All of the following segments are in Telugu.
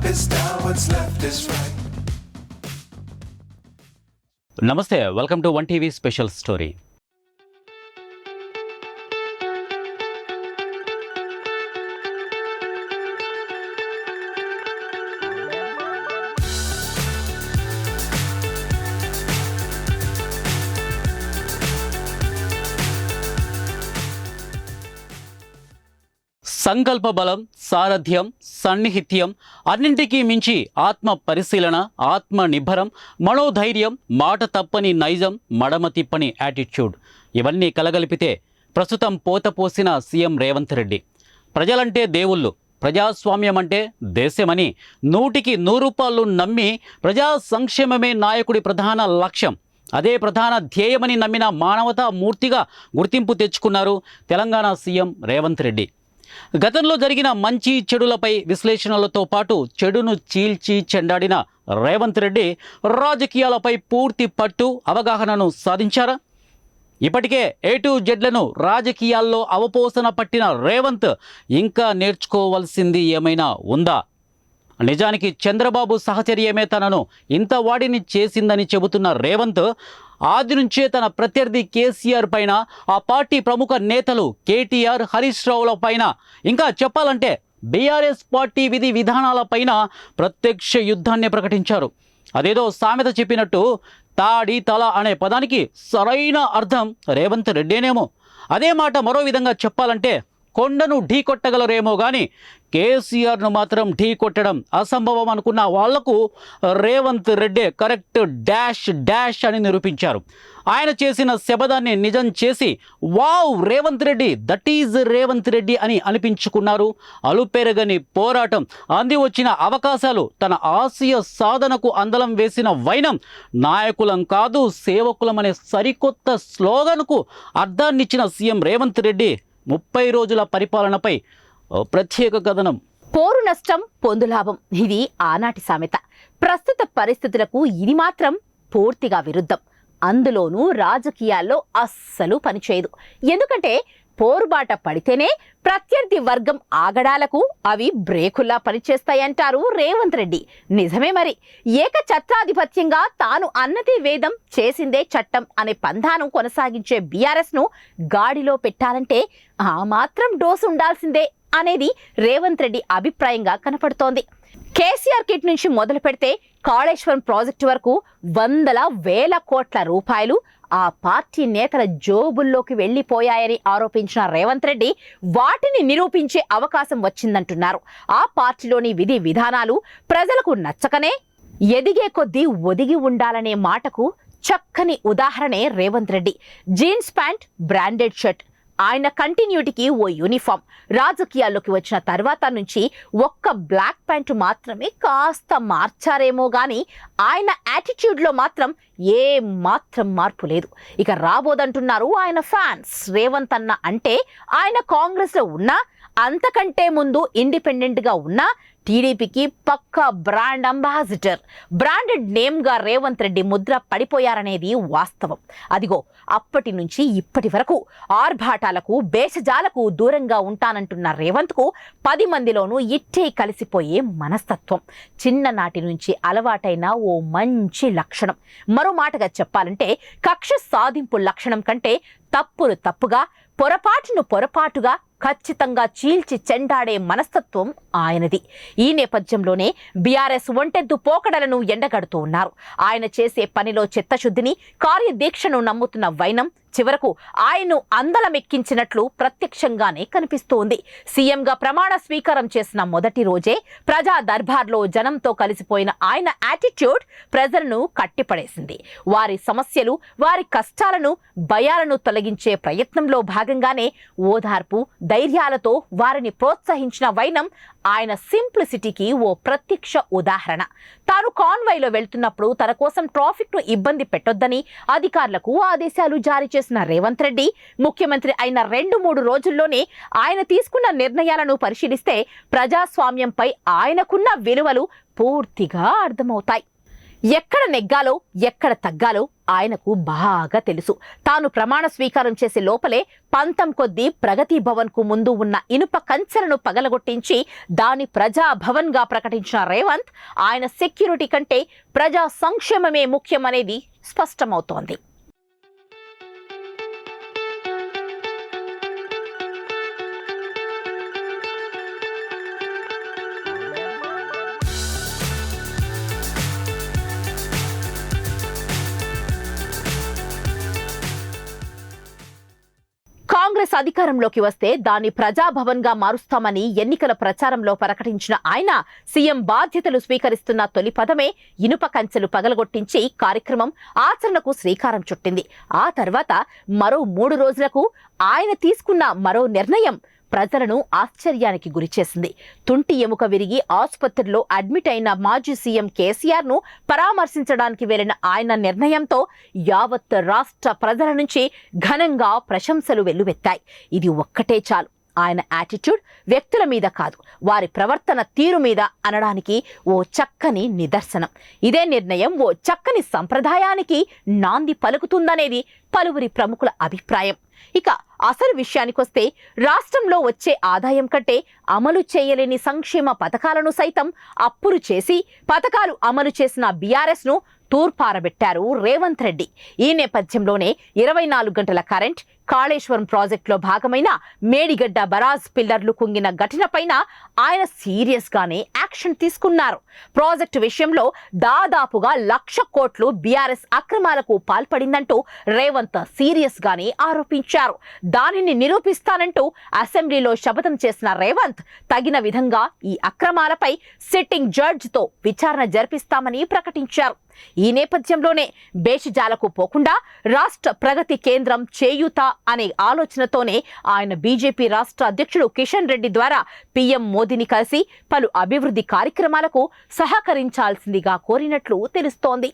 is down, what's left is right. నమస్తే, welcome to 1 TV special story. సంకల్ప బలం, సారథ్యం, సన్నిహిత్యం, అన్నింటికీ మించి ఆత్మ పరిశీలన, ఆత్మ నిబ్బరం, మనోధైర్యం, మాట తప్పని నైజం, మడమ తిప్పని యాటిట్యూడ్, ఇవన్నీ కలగలిపితే ప్రస్తుతం పోతపోసిన సీఎం రేవంత్ రెడ్డి. ప్రజలంటే దేవుళ్ళు, ప్రజాస్వామ్యం అంటే దేశమని 100కి 100 రూపాయలు నమ్మి ప్రజా సంక్షేమమే నాయకుడి ప్రధాన లక్ష్యం, అదే ప్రధాన ధ్యేయమని నమ్మిన మానవతా మూర్తిగా గుర్తింపు తెచ్చుకున్నారు తెలంగాణ సీఎం రేవంత్ రెడ్డి. గతంలో జరిగిన మంచి చెడులపై విశ్లేషణలతో పాటు చెడును చీల్చి చెండాడిన రేవంత్ రెడ్డి రాజకీయాలపై పూర్తి పట్టు, అవగాహనను సాధించారా? ఇప్పటికే A to Zలను రాజకీయాల్లో అవపోసన పట్టిన రేవంత్ ఇంకా నేర్చుకోవాల్సింది ఏమైనా ఉందా? నిజానికి చంద్రబాబు సహచర్యమే తనను ఇంత వాడిని చేసిందని చెబుతున్న రేవంత్ ఆది నుంచే తన ప్రత్యర్థి కేసీఆర్ పైన, ఆ పార్టీ ప్రముఖ నేతలు కేటీఆర్, హరీష్ రావుల పైన, ఇంకా చెప్పాలంటే బీఆర్ఎస్ పార్టీ విధి విధానాలపైన ప్రత్యక్ష యుద్ధాన్ని ప్రకటించారు. అదేదో సామెత చెప్పినట్టు తాడి తల అనే పదానికి సరైన అర్థం రేవంత్ రెడ్డేనేమో. అదే మాట మరో విధంగా చెప్పాలంటే కొండను ఢీ కొట్టగలరేమో కానీ కేసీఆర్ను మాత్రం ఢీ కొట్టడం అసంభవం అనుకున్న వాళ్లకు రేవంత్ రెడ్డి కరెక్ట్ డాష్ అని నిరూపించారు. ఆయన చేసిన శబదాన్ని నిజం చేసి wow Revanth Reddy, that is Revanth Reddy అని అనిపించుకున్నారు. అలుపెరగని పోరాటం, అంది వచ్చిన అవకాశాలు, తన ఆశయ సాధనకు అందలం వేసిన వైనం, నాయకులం కాదు సేవకులం అనే సరికొత్త స్లోగన్కు అర్థాన్నిచ్చిన సీఎం రేవంత్ రెడ్డి 30 రోజుల పరిపాలనపై ప్రత్యేక కథనం. పోరు నష్టం పొందు లాభం, ఇది ఆనాటి సామెత. ప్రస్తుత పరిస్థితులకు ఇది మాత్రం పూర్తిగా విరుద్ధం. అందులోనూ రాజకీయాల్లో అస్సలు పనిచేయదు. ఎందుకంటే పోరుబాట పడితేనే ప్రత్యర్థి వర్గం ఆగడాలకు అవి బ్రేకుల్లా పనిచేస్తాయంటారు రేవంత్ రెడ్డి. నిజమే మరి. ఏకఛత్రాధిపత్యంగా తాను అన్నదే వేదం, చేసిందే చట్టం అనే పంథాను కొనసాగించే బీఆర్ఎస్ను గాడిలో పెట్టాలంటే ఆ మాత్రం డోసు ఉండాల్సిందే అనేది రేవంత్ రెడ్డి అభిప్రాయంగా కనపడుతోంది. కేసీఆర్ కిట్ నుంచి మొదలు పెడితే కాళేశ్వరం ప్రాజెక్టు వరకు వందల వేల కోట్ల రూపాయలు ఆ పార్టీ నేతల జోబుల్లోకి వెళ్లిపోయాయని ఆరోపించిన రేవంత్ రెడ్డి వాటిని నిరూపించే అవకాశం వచ్చిందంటున్నారు. ఆ పార్టీలోని విధి విధానాలు ప్రజలకు నచ్చకనే ఎదిగే కొద్దీ ఒదిగి ఉండాలనే మాటకు చక్కని ఉదాహరణే Revanth Reddy. Jeans pant, branded shirt, ఆయన కంటిన్యూటీకి ఓ యూనిఫామ్. రాజకీయాల్లోకి వచ్చిన తర్వాత నుంచి ఒక్క బ్లాక్ ప్యాంటు మాత్రమే కాస్త మార్చారేమో గాని ఆయన యాటిట్యూడ్లో మాత్రం ఏ మాత్రం మార్పు లేదు. ఇక రాబోదంటున్నారు ఆయన ఫ్యాన్స్. రేవంత్ అన్న అంటే ఆయన కాంగ్రెస్లో ఉన్నా, అంతకంటే ముందు ఇండిపెండెంట్గా ఉన్నా టీడీపీకి పక్కా బ్రాండ్ అంబాసిడర్, బ్రాండెడ్ నేమ్గా రేవంత్ రెడ్డి ముద్ర పడిపోయారనేది వాస్తవం. అదిగో అప్పటి నుంచి ఇప్పటి వరకు ఆర్భాటాలకు, బేషజాలకు దూరంగా ఉంటానంటున్న రేవంత్కు 10 మందిలోనూ ఇట్టే కలిసిపోయే మనస్తత్వం చిన్ననాటి నుంచి అలవాటైన ఓ మంచి లక్షణం. మరో మాటగా చెప్పాలంటే కక్ష సాధింపు లక్షణం కంటే తప్పును తప్పుగా, పొరపాటును పొరపాటుగా ఖచ్చితంగా చీల్చి చెండాడే మనస్తత్వం ఆయనది. ఈ నేపథ్యంలోనే బీఆర్ఎస్ ఒంటెద్దు పోకడలను ఎండగడుతూ ఉన్నారు. ఆయన చేసే పనిలో చిత్తశుద్ధిని, కార్యదీక్షను నమ్ముతున్న వైనం చివరకు ఆయన్ను అందలమెక్కించినట్లు ప్రత్యక్షంగానే కనిపిస్తోంది. సీఎంగా ప్రమాణ స్వీకారం చేసిన మొదటి రోజే ప్రజా దర్బార్లో జనంతో కలిసిపోయిన ఆయన యాటిట్యూడ్ ప్రజలను కట్టిపడేసింది. వారి సమస్యలు, వారి కష్టాలను, భయాలను తొలగించే ప్రయత్నంలో భాగంగానే ఓదార్పు, ధైర్యాలతో వారిని ప్రోత్సహించిన వైనం ఆయన సింప్లిసిటీకి ఓ ప్రత్యక్ష ఉదాహరణ. తాను కాన్వాయ్లో వెళ్తున్నప్పుడు తన కోసం ట్రాఫిక్ను ఇబ్బంది పెట్టొద్దని అధికారులకు ఆదేశాలు జారీ చేసిన రేవంత్ రెడ్డి ముఖ్యమంత్రి అయిన 2-3 రోజుల్లోనే ఆయన తీసుకున్న నిర్ణయాలను పరిశీలిస్తే ప్రజాస్వామ్యంపై ఆయనకున్న విలువలు పూర్తిగా అర్థమవుతాయి. ఎక్కడ నెగ్గాలో ఎక్కడ తగ్గాలో ఆయనకు బాగా తెలుసు. తాను ప్రమాణ స్వీకారం చేసే లోపలే పంతం కొద్దీ ప్రగతి భవన్ కు ముందు ఉన్న ఇనుప కంచెలను పగలగొట్టించి దాని ప్రజాభవన్ గా ప్రకటించిన రేవంత్ ఆయన సెక్యూరిటీ కంటే ప్రజా సంక్షేమమే ముఖ్యమనేది స్పష్టమవుతోంది. కాంగ్రెస్ అధికారంలోకి వస్తే దాన్ని ప్రజాభవన్ గా మారుస్తామని ఎన్నికల ప్రచారంలో ప్రకటించిన ఆయన సీఎం బాధ్యతలు స్వీకరిస్తున్న తొలి పదమే ఇనుప కంచెలు పగలగొట్టించి కార్యక్రమం ఆచరణకు శ్రీకారం చుట్టింది. ఆ తర్వాత మరో 3 రోజులకు ఆయన తీసుకున్న మరో నిర్ణయం ప్రజలను ఆశ్చర్యానికి గురిచేసింది. తుంటి ఎముక విరిగి ఆసుపత్రిలో అడ్మిట్ అయిన మాజీ సీఎం కేసీఆర్ ను పరామర్శించడానికి వెళ్లిన ఆయన నిర్ణయంతో యావత్ రాష్ట్ర ప్రజల నుంచి ఘనంగా ప్రశంసలు వెల్లువెత్తాయి. ఇది ఒక్కటే చాలు ఆయన యాటిట్యూడ్ వ్యక్తుల మీద కాదు, వారి ప్రవర్తన తీరు మీద అనడానికి ఓ చక్కని నిదర్శనం. ఇదే నిర్ణయం ఓ చక్కని సంప్రదాయానికి నాంది పలుకుతుందనేది పలువురి ప్రముఖుల అభిప్రాయం. ఇక అసలు విషయానికొస్తే రాష్ట్రంలో వచ్చే ఆదాయం కంటే అమలు చేయలేని సంక్షేమ పథకాలను సైతం అప్పులు చేసి పథకాలు అమలు చేసిన బీఆర్ఎస్ ను తూర్పారబెట్టారు రేవంత్ రెడ్డి. ఈ నేపథ్యంలోనే 24 గంటల కరెంట్, కాళేశ్వరం ప్రాజెక్టులో భాగమైన మేడిగడ్డ బరాజ్ పిల్లర్లు కుంగిన ఘటనపైన ఆయన సీరియస్ గానే యాక్షన్ తీసుకున్నారు. ప్రాజెక్టు విషయంలో దాదాపుగా 1,00,000 కోట్లు బీఆర్ఎస్ అక్రమాలకు పాల్పడిందంటూ రేవంత్ సీరియస్ గానే ఆరోపించారు. దానిని నిరూపిస్తానంటూ అసెంబ్లీలో శపథం చేసిన రేవంత్ తగిన విధంగా ఈ అక్రమాలపై సిట్టింగ్ జడ్జితో విచారణ జరిపిస్తామని ప్రకటించారు. ఈ నేపథ్యంలోనే బేషిజాలకు పోకుండా రాష్ట్ర ప్రగతి కేంద్రం చేయూత అనే ఆలోచనతోనే ఆయన బీజేపీ రాష్ట్ర అధ్యక్షుడు కిషన్ రెడ్డి ద్వారా పీఎం మోదీని కలిసి పలు అభివృద్ధి కార్యక్రమాలకు సహకరించాల్సిందిగా కోరినట్లు తెలుస్తోంది.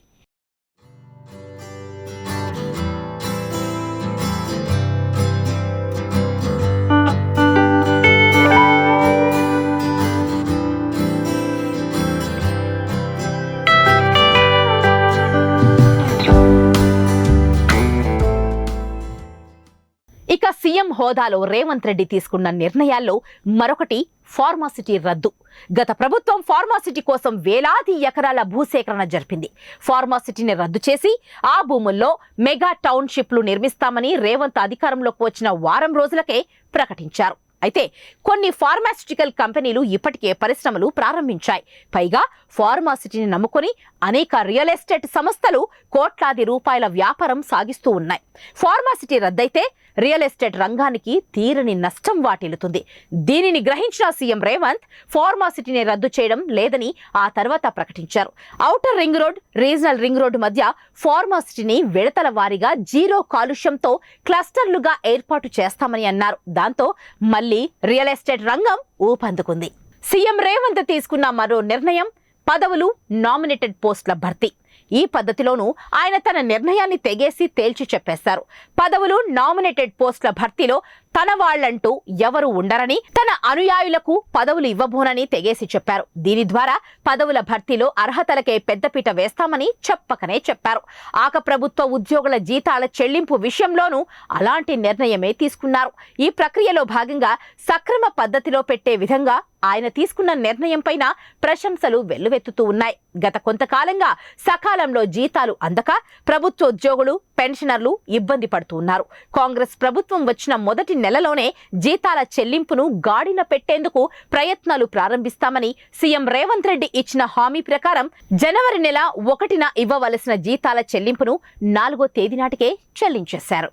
ఇక సీఎం హోదాలో రేవంత్ రెడ్డి తీసుకున్న నిర్ణయాల్లో మరొకటి ఫార్మాసిటీ రద్దు. గత ప్రభుత్వం ఫార్మాసిటీ కోసం వేలాది ఎకరాల భూసేకరణ జరిపింది. ఫార్మాసిటీని రద్దు చేసి ఆ భూముల్లో మెగా టౌన్షిప్లు నిర్మిస్తామని రేవంత్ అధికారంలోకి వచ్చిన వారం రోజులకే ప్రకటించారు. అయితే కొన్ని ఫార్మాస్యూటికల్ కంపెనీలు ఇప్పటికే పరిశ్రమలు ప్రారంభించాయి. పైగా ఫార్మాసిటీని నమ్ముకొని అనేక రియల్ ఎస్టేట్ సంస్థలు కోట్లాది రూపాయల వ్యాపారం సాగిస్తూ ఉన్నాయి. ఫార్మాసిటీ రద్దయితే రియల్ ఎస్టేట్ రంగానికి తీరని నష్టం వాటిల్లుతుంది. దీనిని గ్రహించిన సీఎం రేవంత్ ఫార్మాసిటీని రద్దు చేయడం లేదని ఆ తర్వాత ప్రకటించారు. Outer ring road, regional ring road మధ్య ఫార్మాసిటీని విడతల వారీగా 0 కాలుష్యంతో క్లస్టర్లుగా ఏర్పాటు చేస్తామని అన్నారు. దాంతో మళ్లీ రియల్ ఎస్టేట్ రంగం ఊపందుకుంది. సీఎం రేవంత్ తీసుకున్న మరో నిర్ణయం పదవులు, నామినేటెడ్ పోస్టుల భర్తీ. ఈ పద్ధతిలోనూ ఆయన తన నిర్ణయాన్ని తెగేసి తేల్చి చెప్పేశారు. పదవులు, నామినేటెడ్ పోస్టుల భర్తీలో తన వాళ్లంటూ ఎవరు ఉండరని, తన అనుయాయులకు పదవులు ఇవ్వబోనని తెగేసి చెప్పారు. దీని ద్వారా పదవుల భర్తీలో అర్హతలకే పెద్దపీట వేస్తామని చెప్పకనే చెప్పారు. ఆక ప్రభుత్వ ఉద్యోగుల జీతాల చెల్లింపు విషయంలోనూ అలాంటి నిర్ణయమే తీసుకున్నారు. ఈ ప్రక్రియలో భాగంగా సక్రమ పద్ధతిలో పెట్టే విధంగా ఆయన తీసుకున్న నిర్ణయం పైన ప్రశంసలు వెల్లువెత్తుతూ ఉన్నాయి. గత కొంతకాలంగా సకాలంలో జీతాలు అందక ప్రభుత్వ ఉద్యోగులు, పెన్షనర్లు ఇబ్బంది పడుతున్నారు. కాంగ్రెస్ ప్రభుత్వం వచ్చిన మొదటి నెలలోనే జీతాల చెల్లింపును గాడిన పెట్టేందుకు ప్రయత్నాలు ప్రారంభిస్తామని సీఎం రేవంత్ రెడ్డి ఇచ్చిన హామీ ప్రకారం జనవరి నెల 1న ఇవ్వవలసిన జీతాల చెల్లింపును 4వ తేదీ నాటికే చెల్లించేశారు.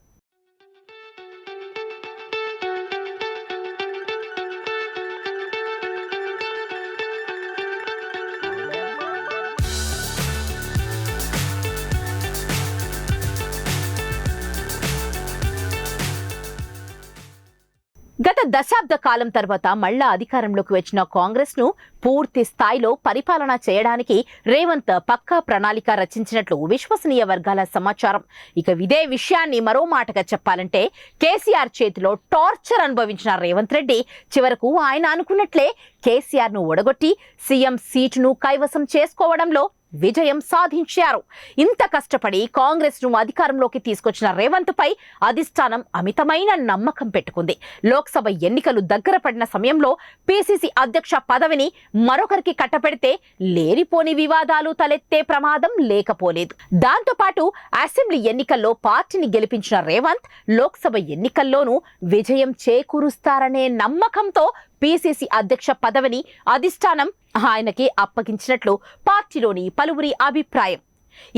గత దశాబ్ద కాలం తర్వాత మళ్ళా అధికారంలోకి వచ్చిన కాంగ్రెస్ ను పూర్తి స్థాయిలో పరిపాలన చేయడానికి రేవంత్ పక్కా ప్రణాళిక రచించినట్లు విశ్వసనీయ వర్గాల సమాచారం. ఇక ఇదే విషయాన్ని మరో మాటగా చెప్పాలంటే కేసీఆర్ చేతిలో టార్చర్ అనుభవించిన రేవంత్ రెడ్డి చివరకు ఆయన అనుకున్నట్లే కేసీఆర్ ను ఓడగొట్టి సీఎం సీటును కైవసం చేసుకోవడంలో విజయం సాధించారు. ఇంత కష్టపడి కాంగ్రెస్ ను అధికారంలోకి తీసుకొచ్చిన రేవంత్ పై అధిష్టానం అమితమైన నమ్మకం పెట్టుకుంది. లోక్సభ ఎన్నికలు దగ్గర పడిన సమయంలో పిసిసి అధ్యక్ష పదవిని మరొకరికి కట్టపెడితే లేనిపోని వివాదాలు తలెత్తే ప్రమాదం లేకపోలేదు. దాంతో పాటు అసెంబ్లీ ఎన్నికల్లో పార్టీని గెలిపించిన రేవంత్ లోక్సభ ఎన్నికల్లోనూ విజయం చేకూరుస్తారనే నమ్మకంతో పిసిసి అధ్యక్ష పదవిని అధిష్టానం ఆయనకి అప్పగించినట్లు పార్టీలోని పలువురి అభిప్రాయం.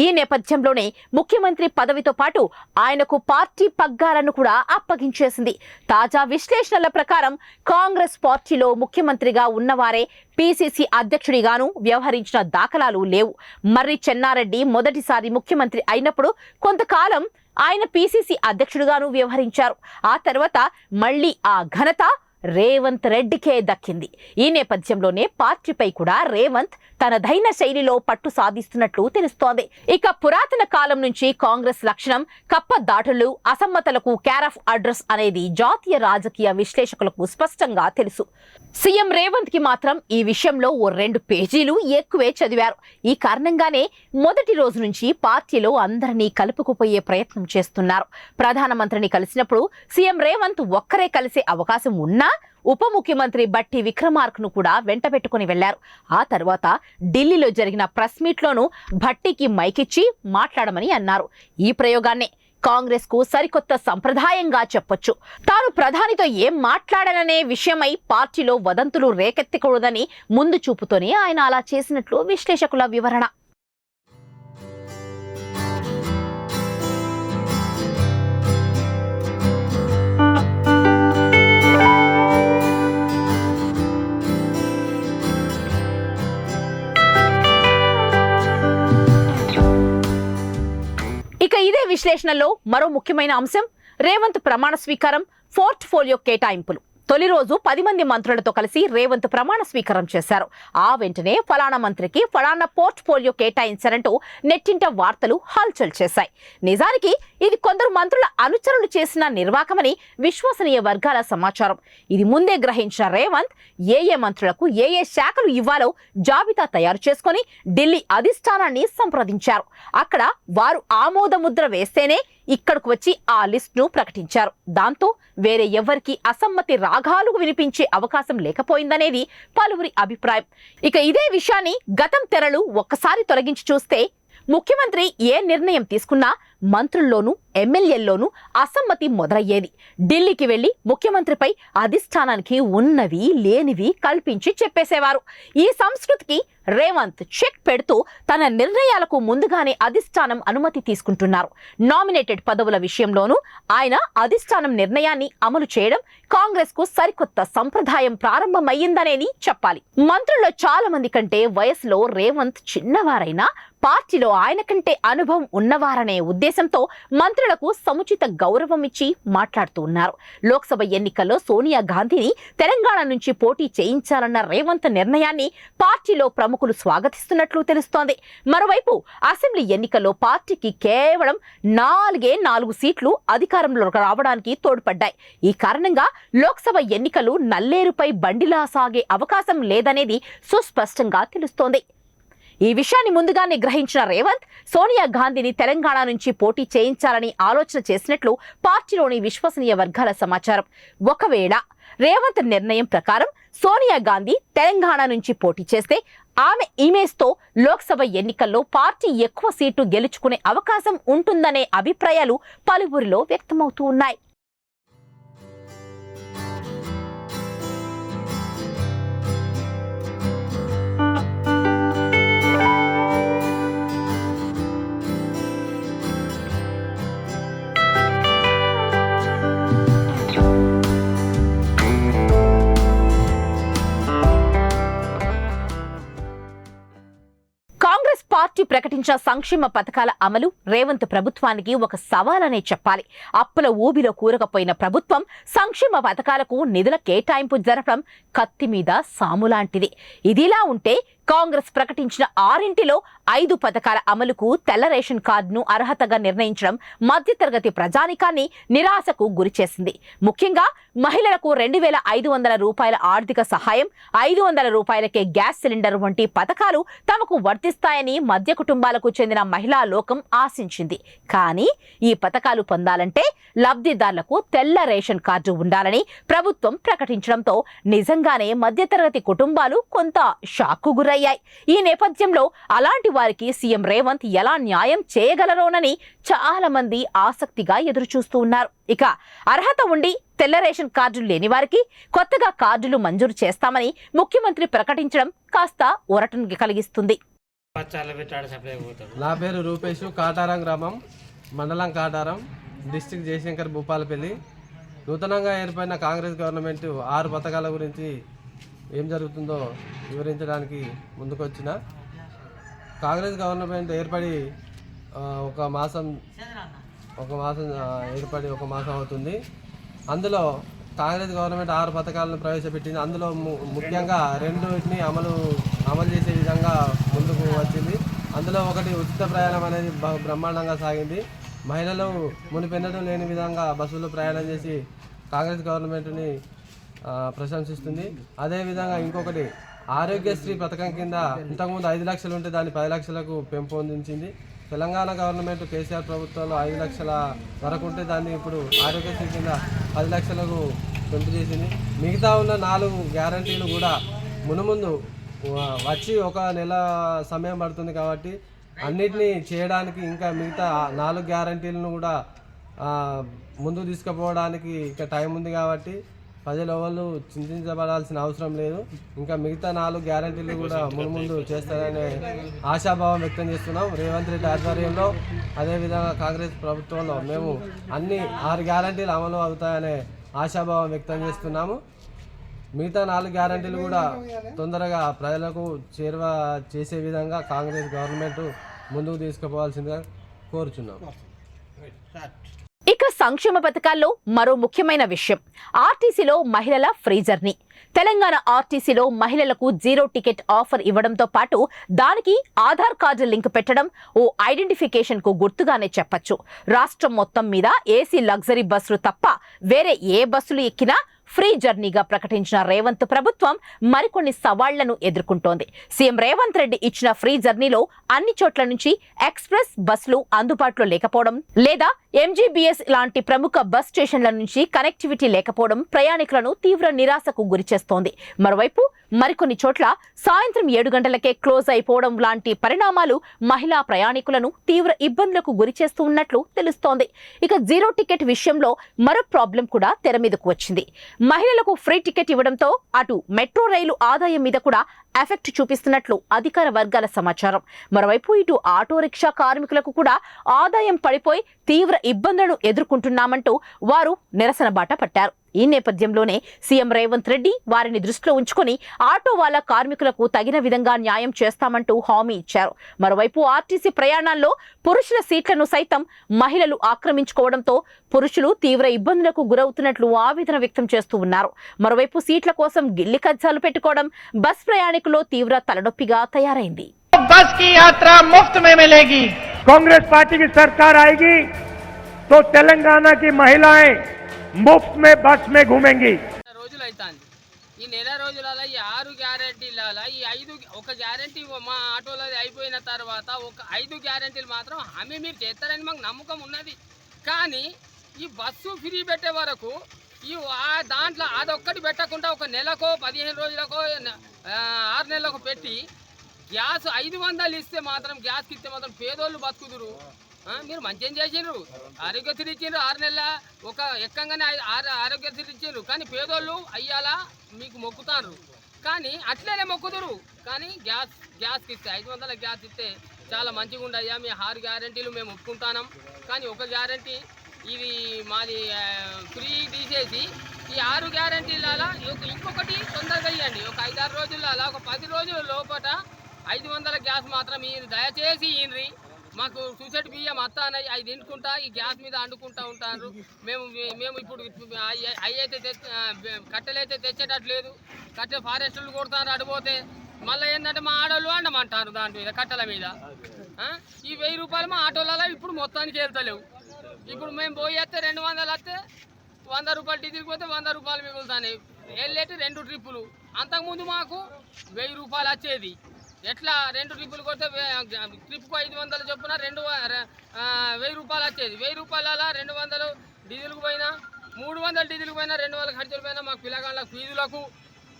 ఈ నేపథ్యంలోనే ముఖ్యమంత్రి పదవితో పాటు ఆయనకు పార్టీ పగ్గాలను కూడా అప్పగించేసింది. తాజా విశ్లేషణల ప్రకారం కాంగ్రెస్ పార్టీలో ముఖ్యమంత్రిగా ఉన్నవారే పిసిసి అధ్యక్షుడిగాను వ్యవహరించిన దాఖలాలు లేవు. మర్రి చెన్నారెడ్డి మొదటిసారి ముఖ్యమంత్రి అయినప్పుడు కొంతకాలం ఆయన పిసిసి అధ్యక్షుడిగాను వ్యవహరించారు. ఆ తర్వాత మళ్లీ ఆ ఘనత రేవంత్ రెడ్డికే దక్కింది. ఈ నేపథ్యంలోనే పార్టీపై కూడా రేవంత్ తనదైన శైలిలో పట్టు సాధిస్తున్నట్లు తెలుస్తోంది. ఇక పురాతన కాలం నుంచి కాంగ్రెస్ లక్షణం కప్పదాటులు, అసమ్మతలకు క్యారఫ్ అడ్రస్ అనేది జాతీయ రాజకీయ విశ్లేషకులకు స్పష్టంగా తెలుసు. సీఎం రేవంత్ కి మాత్రం ఈ విషయంలో ఓ 2 పేజీలు ఎక్కువే చదివారు. ఈ కారణంగానే మొదటి రోజు నుంచి పార్టీలో అందరినీ కలుపుకుపోయే ప్రయత్నం చేస్తున్నారు. ప్రధానమంత్రిని కలిసినప్పుడు సీఎం రేవంత్ ఒక్కరే కలిసే అవకాశం ఉన్నా ఉప ముఖ్యమంత్రి బట్టి విక్రమార్కను కూడా వెంట పెట్టుకుని వెళ్లారు. ఆ తర్వాత ఢిల్లీలో జరిగిన ప్రెస్ మీట్లోనూ భట్టికి మైకిచ్చి మాట్లాడమని అన్నారు. ఈ ప్రయోగాన్నే కాంగ్రెస్ కు సరికొత్త సంప్రదాయంగా చెప్పొచ్చు. తాను ప్రధానితో ఏం మాట్లాడాలనే విషయమై పార్టీలో వదంతులు రేకెత్తకూడదని ముందు చూపుతోనే ఆయన అలా చేసినట్లు విశ్లేషకుల వివరణ. ఇక ఇదే విశ్లేషణలో మరో ముఖ్యమైన అంశం రేవంత్ ప్రమాణ స్వీకారం, పోర్ట్ఫోలియో కేటాయింపులు. తొలి రోజు 10 మంది మంత్రులతో కలిసి రేవంత్ ప్రమాణ స్వీకారం చేశారు. ఆ వెంటనే ఫలానా మంత్రికి ఫలానా పోర్ట్ఫోలియో కేటాయించారంటూ నెట్టింట వార్తలు హల్చల్ చేశాయి. నిజానికి ఇది కొందరు మంత్రుల అనుచరులు చేసిన నిర్వాకమని విశ్వసనీయ వర్గాల సమాచారం. ఇది ముందే గ్రహించిన రేవంత్ ఏ మంత్రులకు ఏ శాఖలు ఇవ్వాలో జాబితా తయారు చేసుకుని ఢిల్లీ అధిష్టానాన్ని సంప్రదించారు. అక్కడ వారు ఆమోద ముద్ర వేస్తేనే ఇక్కడకు వచ్చి ఆ లిస్టును ప్రకటించారు. దాంతో వేరే ఎవరికి అసమ్మతి రాగాలు వినిపించే అవకాశం లేకపోయిందనేది పలువురి అభిప్రాయం. ఇక ఇదే విషయాన్ని గతం తెరలు ఒక్కసారి తొలగించి చూస్తే ముఖ్యమంత్రి ఏ నిర్ణయం తీసుకున్నా మంత్రుల్లోనూ ఎమ్మెల్యేల్లోనూ అసమ్మతి మొదలయ్యేది. ఢిల్లీకి వెళ్లి ముఖ్యమంత్రిపై అధిష్టానానికి ఉన్నవి లేనివి కల్పించి చెప్పేసేవారు. ఈ సంస్కృతికి రేవంత్ చెక్ పెడుతూ తన నిర్ణయాలకు ముందుగానే అధిష్టానం అనుమతి తీసుకుంటున్నారు. నామినేటెడ్ పదవుల విషయంలోనూ ఆయన అధిష్టానం నిర్ణయాన్ని అమలు చేయడం కాంగ్రెస్ కు సరికొత్త సంప్రదాయం ప్రారంభమయ్యిందనేది చెప్పాలి. మంత్రుల్లో చాలా మంది కంటే వయసులో రేవంత్ చిన్నవారైనా పార్టీలో ఆయన కంటే అనుభవం ఉన్నవారనే ఉద్దేశంతో మంత్రులకు సముచిత గౌరవం ఇచ్చి మాట్లాడుతూ ఉన్నారు. లోక్సభ ఎన్నికల్లో సోనియా గాంధీని తెలంగాణ నుంచి పోటీ చేయించాలన్న రేవంత్ నిర్ణయాన్ని పార్టీలో ప్రముఖులు స్వాగతిస్తున్నట్లు తెలుస్తోంది. మరోవైపు అసెంబ్లీ ఎన్నికల్లో పార్టీకి కేవలం 4 సీట్లు అధికారంలోకి రావడానికి తోడ్పడ్డాయి. ఈ కారణంగా లోక్సభ ఎన్నికలు నల్లేరుపై బండిలా సాగే అవకాశం లేదనేది సుస్పష్టంగా తెలుస్తోంది. ఈ విషయాన్ని ముందుగానే గ్రహించిన రేవంత్ సోనియా గాంధీని తెలంగాణ నుంచి పోటీ చేయించాలని ఆలోచన చేసినట్లు పార్టీలోని విశ్వసనీయ వర్గాల సమాచారం. ఒకవేళ రేవంత్ నిర్ణయం ప్రకారం సోనియా గాంధీ తెలంగాణ నుంచి పోటీ చేస్తే ఆమె ఇమేజ్తో లోక్సభ ఎన్నికల్లో పార్టీ ఎక్కువ సీటు గెలుచుకునే అవకాశం ఉంటుందనే అభిప్రాయాలు పలువురిలో వ్యక్తమవుతూ ఉన్నాయి. పార్టీ ప్రకటించిన సంక్షేమ పథకాల అమలు రేవంత్ ప్రభుత్వానికి ఒక సవాలనే చెప్పాలి. అప్పుల ఊబిలో కూరకపోయిన ప్రభుత్వం సంక్షేమ పథకాలకు నిధుల కేటాయింపు జరపడం కత్తి మీద సాములాంటిది. ఇదిలా ఉంటే కాంగ్రెస్ ప్రకటించిన 6 5 పథకాల అమలుకు తెల్ల రేషన్ కార్డును అర్హతగా నిర్ణయించడం మధ్యతరగతి ప్రజానికాన్ని నిరాశకు గురిచేసింది. ముఖ్యంగా మహిళలకు 2,500 రూపాయల ఆర్థిక సహాయం, 500 రూపాయలకే గ్యాస్ సిలిండర్ వంటి పథకాలు తమకు వర్తిస్తాయని మధ్య కుటుంబాలకు చెందిన మహిళా లోకం ఆశించింది. కానీ ఈ పథకాలు పొందాలంటే లబ్ధిదారులకు తెల్ల రేషన్ కార్డు ఉండాలని ప్రభుత్వం ప్రకటించడంతో నిజంగానే మధ్యతరగతి కుటుంబాలు కొంత షాక్కు గురయ్యాయి. ఈ నేపథ్యంలో అలాంటి వారికి సీఎం రేవంత్ ఎలా న్యాయం చేయగలరోనని చాలా మంది ఆసక్తిగా ఎదురుచూస్తూ ఉన్నారు. ఇక అర్హత ఉండి తెల్ల రేషన్ కార్డులు లేని వారికి కొత్తగా కార్డులు మంజూరు చేస్తామని ముఖ్యమంత్రి ప్రకటించడం కాస్త ఊరటను కలిగిస్తుంది. నా పేరు రూపేష్, కాటారం గ్రామం, మండలం కాటారం, డిస్ట్రిక్ట్ జయశంకర్, భూపాలపల్లి. నూతనంగా ఏర్పడిన కాంగ్రెస్ గవర్నమెంట్ 6 పథకాల గురించి ఏం జరుగుతుందో వివరించడానికి ముందుకొచ్చిన. కాంగ్రెస్ గవర్నమెంట్ ఏర్పడి ఒక మాసం ఏర్పడి ఒక మాసం అవుతుంది. అందులో కాంగ్రెస్ గవర్నమెంట్ 6 పథకాలను ప్రవేశపెట్టింది. అందులో ముఖ్యంగా 2 అమలు చేసే విధంగా ముందుకు వచ్చింది. అందులో ఒకటి ఉచిత ప్రయాణం అనేది బ్రహ్మాండంగా సాగింది. మహిళలు మునిపెన్నడూ లేని విధంగా బస్సులో ప్రయాణం చేసి కాంగ్రెస్ గవర్నమెంట్ని ప్రశంసిస్తుంది. అదేవిధంగా ఇంకొకటి ఆరోగ్యశ్రీ పథకం కింద ఇంతకుముందు 5 లక్షలు ఉంటే దాన్ని 10 లక్షలకు పెంపొందించింది. తెలంగాణ గవర్నమెంట్ కేసీఆర్ ప్రభుత్వంలో 5 లక్షల వరకు ఉంటే దాన్ని ఇప్పుడు ఆరోగ్యశ్రీ కింద 10 లక్షలకు పెంపు చేసింది. మిగతా ఉన్న 4 గ్యారంటీలు కూడా మునుముందు వచ్చి ఒక నెల సమయం పడుతుంది కాబట్టి అన్నిటినీ చేయడానికి ఇంకా మిగతా 4 గ్యారంటీలను కూడా ముందుకు తీసుకుపోవడానికి ఇంకా టైం ఉంది కాబట్టి ప్రజలు ఎవరు చింతించబడాల్సిన అవసరం లేదు. ఇంకా మిగతా 4 గ్యారంటీలు కూడా ముందు చేస్తారనే ఆశాభావం వ్యక్తం చేస్తున్నాం. రేవంత్ రెడ్డి ఆధ్వర్యంలో అదేవిధంగా కాంగ్రెస్ ప్రభుత్వంలో మేము అన్ని 6 గ్యారంటీలు అమలు అవుతాయనే ఆశాభావం వ్యక్తం చేస్తున్నాము. మిగతా 4 గ్యారంటీలు కూడా తొందరగా ప్రజలకు చేరువ చేసే విధంగా కాంగ్రెస్ గవర్నమెంట్ ముందుకు తీసుకుపోవాల్సిందిగా కోరుచున్నాం. ఇక సంక్షేమ పథకాల్లో మరో ముఖ్యమైన విషయం ఆర్టీసీలో మహిళల ఫ్రీ జర్నీ. తెలంగాణ ఆర్టీసీలో మహిళలకు 0 టికెట్ ఆఫర్ ఇవ్వడంతో పాటు దానికి ఆధార్ కార్డు లింక్ పెట్టడం ఓ ఐడెంటిఫికేషన్ కు గుర్తుగానే చెప్పొచ్చు. రాష్ట్రం మొత్తం మీద ఏసీ లగ్జరీ బస్సులు తప్ప వేరే ఏ బస్సులు ఎక్కినా ఫ్రీ జర్నీగా ప్రకటించిన రేవంత్ ప్రభుత్వం మరికొన్ని సవాళ్లను ఎదుర్కొంటోంది. సీఎం రేవంత్ రెడ్డి ఇచ్చిన ఫ్రీ జర్నీలో అన్ని చోట్ల నుంచి ఎక్స్ప్రెస్ బస్సులు అందుబాటులో లేకపోవడం లేదా ఎంజీబీఎస్ లాంటి ప్రముఖ బస్ స్టేషన్ల నుంచి కనెక్టివిటీ లేకపోవడం ప్రయాణికులను తీవ్ర నిరాశకు గురిచేస్తోంది. మరోవైపు మరికొన్ని చోట్ల సాయంత్రం 7 గంటలకే క్లోజ్ అయిపోవడం లాంటి పరిణామాలు మహిళా ప్రయాణికులను తీవ్ర ఇబ్బందులకు గురిచేస్తూ ఉన్నట్లు తెలుస్తోంది. ఇక 0 టికెట్ విషయంలో మరో ప్రాబ్లం కూడా తెర మీదకు వచ్చింది. మహిళలకు ఫ్రీ టికెట్ ఇవ్వడంతో అటు మెట్రో రైలు ఆదాయం మీద కూడా ఎఫెక్ట్ చూపిస్తున్నట్లు అధికార వర్గాల సమాచారం. మరోవైపు ఇటు ఆటో రిక్షా కార్మికులకు కూడా ఆదాయం పడిపోయి తీవ్ర ఇబ్బందులను ఎదుర్కొంటున్నామంటూ వారు నిరసన బాట పట్టారు. ఈ నేపథ్యంలోనే సీఎం రేవంత్ రెడ్డి వారిని దృష్టిలో ఉంచుకొని ఆటో వాళ్ళ కార్మికులకు తగిన విధంగా న్యాయం చేస్తామంటూ హామీ ఇచ్చారు. మరోవైపు ఆర్టీసీ ప్రయాణాల్లో పురుషుల సీట్లను సైతం మహిళలు ఆక్రమించుకోవడంతో పురుషులు తీవ్ర ఇబ్బందులకు గురవుతున్నట్లు ఆవేదన వ్యక్తం చేస్తూ ఉన్నారు. మరోవైపు సీట్ల కోసం గిల్లి కజ్జాలు పెట్టుకోవడం బస్ ప్రయాణికుల్లో తీవ్ర తలనొప్పిగా తయారైంది. बस की यात्रा मुफ्त में मिलेगी। कांग्रेस पार्टी की सरकार आएगी तो तेलंगाना की महिलाएं मुफ्त में बस में घूमेंगी। ఈ నెల రోజులలో ఈ 6 గ్యారెంటీల ఈ 5 ఒక గ్యారెంటీ మా ఆటోలది అయిపోయిన తర్వాత ఒక 5 గ్యారెంటీలు మాత్రం హామీ మీరు చేస్తారని మాకు నమ్మకం ఉన్నది. కానీ ఈ బస్సు ఫ్రీ పెట్టే వరకు ఈ దాంట్లో అదొక్కటి పెట్టకుండా ఒక నెలకో 15 రోజులకో 6 నెలలకు పెట్టి గ్యాస్ 500 ఇస్తే మాత్రం గ్యాస్కి ఇస్తే మాత్రం పేదోళ్ళు బతుకుదురు. మీరు మంచిగా చేసిండ్రు, ఆరోగ్యశ్రీ ఇచ్చిండ్రు 6 నెలల ఒక ఎక్కంగానే ఆరోగ్యశ్రీ ఇచ్చిండ్రు. కానీ పేదోళ్ళు అయ్యాలా మీకు మొక్కుతారు, కానీ అట్లనే మొక్కుదురు. కానీ గ్యాస్కి ఇస్తే 500 గ్యాస్ ఇస్తే చాలా మంచిగా ఉండయ్యా, మీ 6 గ్యారెంటీలు మేము ఒప్పుకుంటున్నాం. కానీ ఒక గ్యారెంటీ ఇది మాది ఫ్రీ తీసేసి ఈ 6 గ్యారెంటీల ఇంకొకటి తొందరగా ఇవ్వండి. ఒక 5-6 రోజులలో ఒక 10 రోజుల లోపల 500 గ్యాస్ మాత్రం మీరు దయచేసి ఇయ్యండి. మాకు సూసైడ్ బియ్యం అత్తానయ్యి అవి తినుకుంటా ఈ గ్యాస్ మీద అండుకుంటా ఉంటారు. మేము ఇప్పుడు అయితే కట్టెలైతే తెచ్చేటట్లేదు. కట్టె ఫారెస్టులు కొడతారు అడిపోతే మళ్ళీ ఏంటంటే మా ఆడోళ్ళు అండమంటారు దాంట్లో మీద కట్టల మీద. ఈ 1000 రూపాయలు మా ఆటోలలో ఇప్పుడు మొత్తానికి వెళ్తలేవు. ఇప్పుడు మేము పోయేస్తే 200 వస్తే 100 రూపాయలు డీజిల్ పోతే 100 రూపాయలు మిగులుతాయి. వెళ్ళేటి 2 ట్రిప్పులు. అంతకుముందు మాకు 1000 రూపాయలు వచ్చేది. ఎట్లా 2 ట్రిప్పులు కొడితే ట్రిప్కు 500 చొప్పున 1000 రూపాయలు వచ్చేది. 1000 రూపాయల 200 డీజిల్కు పోయినా, 300 డీజిల్కి పోయినా, 200 ఖర్చులు పోయినా మాకు పిల్లగాళ్ళ ఫీజులకు,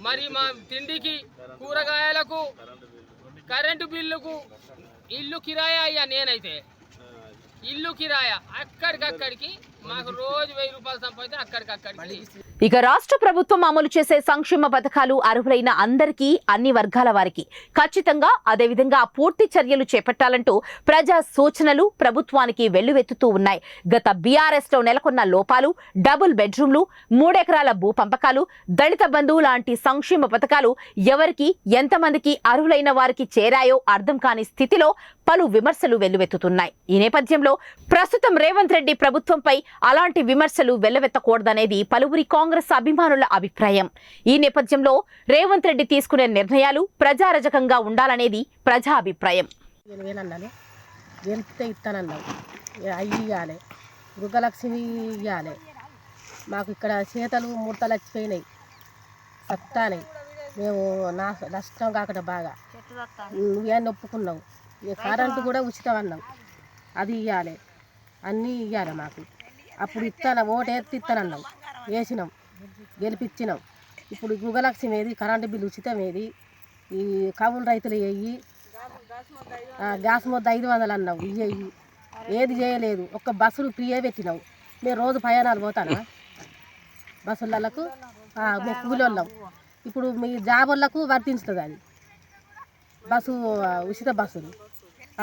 మరి మా తిండికి, కూరగాయలకు, కరెంటు బిల్లుకు, ఇల్లు కిరాయా అయ్యా. నేనైతే ఇల్లు కిరాయా అక్కడికక్కడికి మాకు రోజు 1000 రూపాయలు సంపాదించి అక్కడికక్కడికి. ఇక రాష్ట్ర ప్రభుత్వం అమలు చేసే సంక్షేమ పథకాలు అర్హులైన అందరికీ, అన్ని వర్గాల వారికి ఖచ్చితంగా అదేవిధంగా పూర్తి చర్యలు చేపట్టాలంటూ ప్రజా సూచనలు ప్రభుత్వానికి వెల్లువెత్తుతూ ఉన్నాయి. గత బీఆర్ఎస్ లో నెలకొన్న లోపాలు, డబుల్ బెడ్రూమ్లు, 3 ఎకరాల భూ పంపకాలు, దళిత బంధువు లాంటి సంక్షేమ పథకాలు ఎవరికి, ఎంతమందికి అర్హులైన వారికి చేరాయో అర్థం కాని స్థితిలో పలు విమర్శలు వెల్లువెత్తుతున్నాయి. ఈ నేపథ్యంలో ప్రస్తుతం రేవంత్ రెడ్డి ప్రభుత్వంపై అలాంటి విమర్శలు వెల్లవెత్తకూడదనేది పలువురి కాంగ్రెస్ అభిమానుల అభిప్రాయం. ఈ నేపథ్యంలో రేవంత్ రెడ్డి తీసుకునే నిర్ణయాలు ప్రజారజకంగా ఉండాలనేది ప్రజా అభిప్రాయం. గృహలక్ష్మి ఇవ్వాలి. మాకు ఇక్కడ చేతలు ముడతలు వచ్చిపోయినాయి, సత్తానాయి. మేము నష్టం కాకుండా బాగా నువ్వేం ఒప్పుకున్నావు. కరెంటు కూడా ఉచితం అన్నావు, అది ఇవ్వాలి. అన్నీ ఇవ్వాలి మాకు. అప్పుడు ఇస్తాను, ఓటు ఎత్తి ఇస్తానన్నావు, వేసినాం, గెలిపించినాం. ఇప్పుడు గృహలక్ష్మి ఏది, కరెంటు బిల్లు ఉచితం ఏది, ఈ కవులు రైతులు వేయి, గ్యాస్ మొద్ద 500 అన్నావు, ఇయ్యి. ఏది చేయలేదు. ఒక్క బస్సులు ఫ్రీయే పెట్టినావు. మేము రోజు ప్రయాణాలు పోతానా బస్సులకు? మేము కూలోళ్ళం. ఇప్పుడు మీ జాబులకు వర్తించుతుంది అది బస్సు, ఉచిత బస్సులు.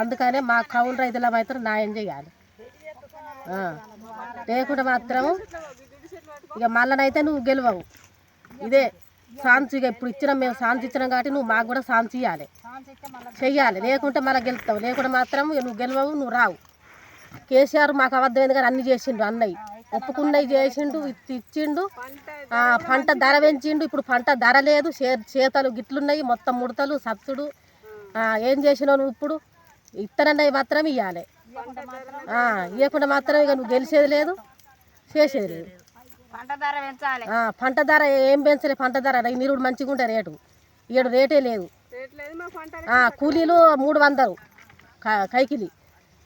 అందుకనే మా కౌలు రైతుల మాత్రం న్యాయం చేయాలి. లేకుండా మాత్రం ఇక మళ్ళనైతే నువ్వు గెలవవు. ఇదే సాంతి. ఇక ఇప్పుడు ఇచ్చినాం, మేము సాంతి ఇచ్చినాం కాబట్టి నువ్వు మాకు కూడా సాంతి ఇవ్వాలి, చెయ్యాలి. లేకుంటే మళ్ళీ గెలుస్తావు. లేకుండా మాత్రం నువ్వు గెలవవు, నువ్వు రావు. కేసీఆర్ మాకు అబద్ధమైంది కానీ అన్ని చేసిండు. అన్నయ్య ఒప్పుకున్నవి చేసిండు, ఇచ్చిండు. పంట ధర పెంచిండు. ఇప్పుడు పంట ధర లేదు, చేతలు గిట్లున్నాయి, మొత్తం ముడతలు, సబ్సిడు. ఏం చేసినావు నువ్వు? ఇప్పుడు ఇత్తనన్నవి మాత్రం ఇవ్వాలి. ఇవ్వకుండా మాత్రం ఇక నువ్వు గెలిచేది లేదు, చేసేది లేదు. పంట ధర ఏం పెంచలే. పంట ధర నిరుడు మంచిగా ఉంటే రేటు, ఏడు రేటే లేదు. కూలీలు 300 కైకిలి.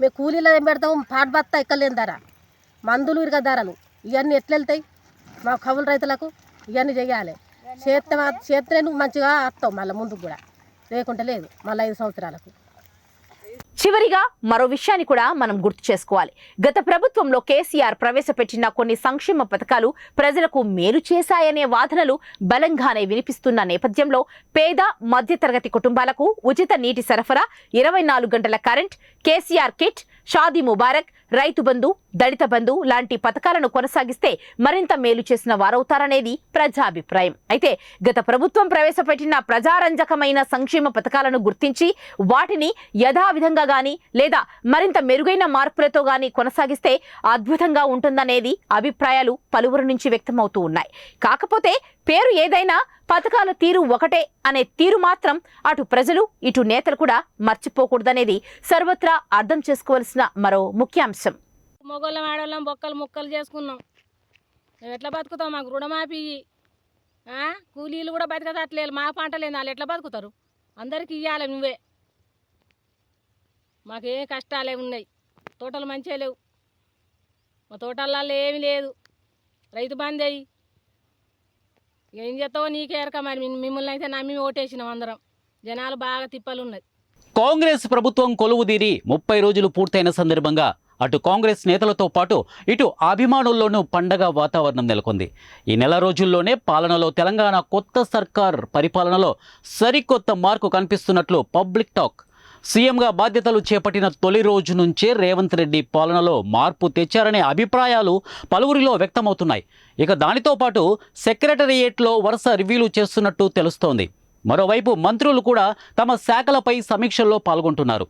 మేము కూలీలో ఏం పెడతాము? పాట బత్తా ఎక్కలేని ధర, మందులు ఇరుక ధరలు, ఇవన్నీ ఎట్లా వెళ్తాయి మా కవులు రైతులకు? ఇవన్నీ చేయాలి. చేస్తే నువ్వు మంచిగా వస్తావు మళ్ళీ ముందుకు కూడా, లేకుంటే లేదు మళ్ళీ 5 సంవత్సరాలకు. చివరిగా మరో విషయాన్ని కూడా మనం గుర్తు చేసుకోవాలి. గత ప్రభుత్వంలో కేసీఆర్ ప్రవేశపెట్టిన కొన్ని సంక్షేమ పథకాలు ప్రజలకు మేలు చేశాయనే వాదనలు బలంగానే వినిపిస్తున్న నేపథ్యంలో పేద మధ్యతరగతి కుటుంబాలకు ఉచిత నీటి సరఫరా, 24 గంటల కరెంట్, కేసీఆర్ కిట్, షాదీ ముబారక్, రైతు బంధు, దళిత బంధు లాంటి పథకాలను కొనసాగిస్తే మరింత మేలు చేసిన వారవుతారనేది ప్రజాభిప్రాయం. అయితే గత ప్రభుత్వం ప్రవేశపెట్టిన ప్రజారంజకమైన సంక్షేమ పథకాలను గుర్తించి వాటిని యథావిధంగా గాని లేదా మరింత మెరుగైన మార్పులతో గాని కొనసాగిస్తే అద్భుతంగా ఉంటుందనేది అభిప్రాయాలు పలువురు నుంచి వ్యక్తమవుతూ ఉన్నాయి. కాకపోతే పేరు ఏదైనా పథకాల తీరు ఒకటే అనే తీరు మాత్రం అటు ప్రజలు ఇటు నేతలు కూడా మర్చిపోకూడదనేది సర్వత్రా అర్థం చేసుకోవాల్సిన మరో ముఖ్యాంశం. మొగోళ్ళం ఆడోళ్ళం బొక్కలు ముక్కలు చేసుకున్నాం. మేము ఎట్లా బతుకుతాం? మాకు రుణమాఫీ, కూలీలు కూడా బతకట్లేదు. మా పంట లేదు, వాళ్ళు ఎట్లా బతుకుతారు? అందరికి ఇవ్వాలి నువ్వే. మాకు ఏ కష్టాలే ఉన్నాయి. తోటలు మంచిగా లేవు, మా తోటలలో ఏమీ లేదు. రైతు బంద్ అయ్యి ఏం చేస్తావో నీకే ఎరక. మరి మిమ్మల్ని అయితే నమ్మి ఓటేసినాం అందరం. జనాలు బాగా తిప్పలు ఉన్నాయి. కాంగ్రెస్ ప్రభుత్వం కొలువుదీరి 30 రోజులు పూర్తయిన సందర్భంగా అటు కాంగ్రెస్ నేతలతో పాటు ఇటు అభిమానుల్లోనూ పండగ వాతావరణం నెలకొంది. ఈ నెల రోజుల్లోనే పాలనలో తెలంగాణ కొత్త సర్కార్ పరిపాలనలో సరికొత్త మార్కు కనిపిస్తున్నట్లు పబ్లిక్ టాక్. సీఎంగా బాధ్యతలు చేపట్టిన తొలి రోజు నుంచే రేవంత్ రెడ్డి పాలనలో మార్పు తెచ్చారనే అభిప్రాయాలు పలువురిలో వ్యక్తమవుతున్నాయి. ఇక దానితో పాటు సెక్రటరియేట్లో వరుస రివ్యూలు చేస్తున్నట్టు తెలుస్తోంది. మరోవైపు మంత్రులు కూడా తమ శాఖలపై సమీక్షల్లో పాల్గొంటున్నారు.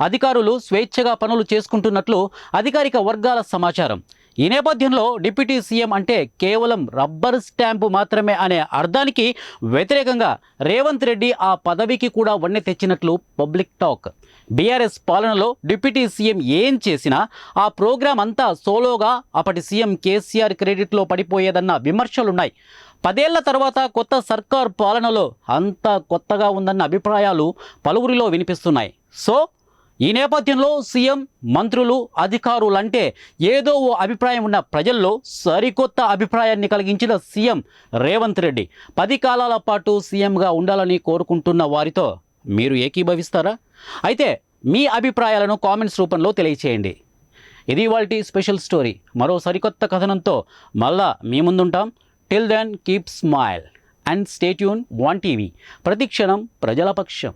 అధికారులు స్వేచ్ఛగా పనులు చేసుకుంటున్నట్లు అధికారిక వర్గాల సమాచారం. ఈ నేపథ్యంలో డిప్యూటీ సీఎం అంటే కేవలం రబ్బర్ స్టాంపు మాత్రమే అనే అర్థానికి వ్యతిరేకంగా రేవంత్ రెడ్డి ఆ పదవికి కూడా వన్నె తెచ్చినట్లు పబ్లిక్ టాక్. బీఆర్ఎస్ పాలనలో డిప్యూటీ సీఎం ఏం చేసినా ఆ ప్రోగ్రాం అంతా సోలోగా అప్పటి సీఎం కేసీఆర్ క్రెడిట్లో పడిపోయేదన్న విమర్శలున్నాయి. 10 ఏళ్ల తర్వాత కొత్త సర్కార్ పాలనలో అంతా కొత్తగా ఉందన్న అభిప్రాయాలు పలువురిలో వినిపిస్తున్నాయి. సో ఈ నేపథ్యంలో సీఎం, మంత్రులు, అధికారులంటే ఏదో ఓ అభిప్రాయం ఉన్న ప్రజల్లో సరికొత్త అభిప్రాయాన్ని కలిగించిన సీఎం రేవంత్ రెడ్డి 10 కాలాల పాటు సీఎంగా ఉండాలని కోరుకుంటున్న వారితో మీరు ఏకీభవిస్తారా? అయితే మీ అభిప్రాయాలను కామెంట్స్ రూపంలో తెలియచేయండి. ఇది ఇవాల్టి స్పెషల్ స్టోరీ. మరో సరికొత్త కథనంతో మళ్ళా మీ ముందుంటాం. Till then keep smile and stay tune 1 TV. ప్రతిక్షణం ప్రజల పక్షం.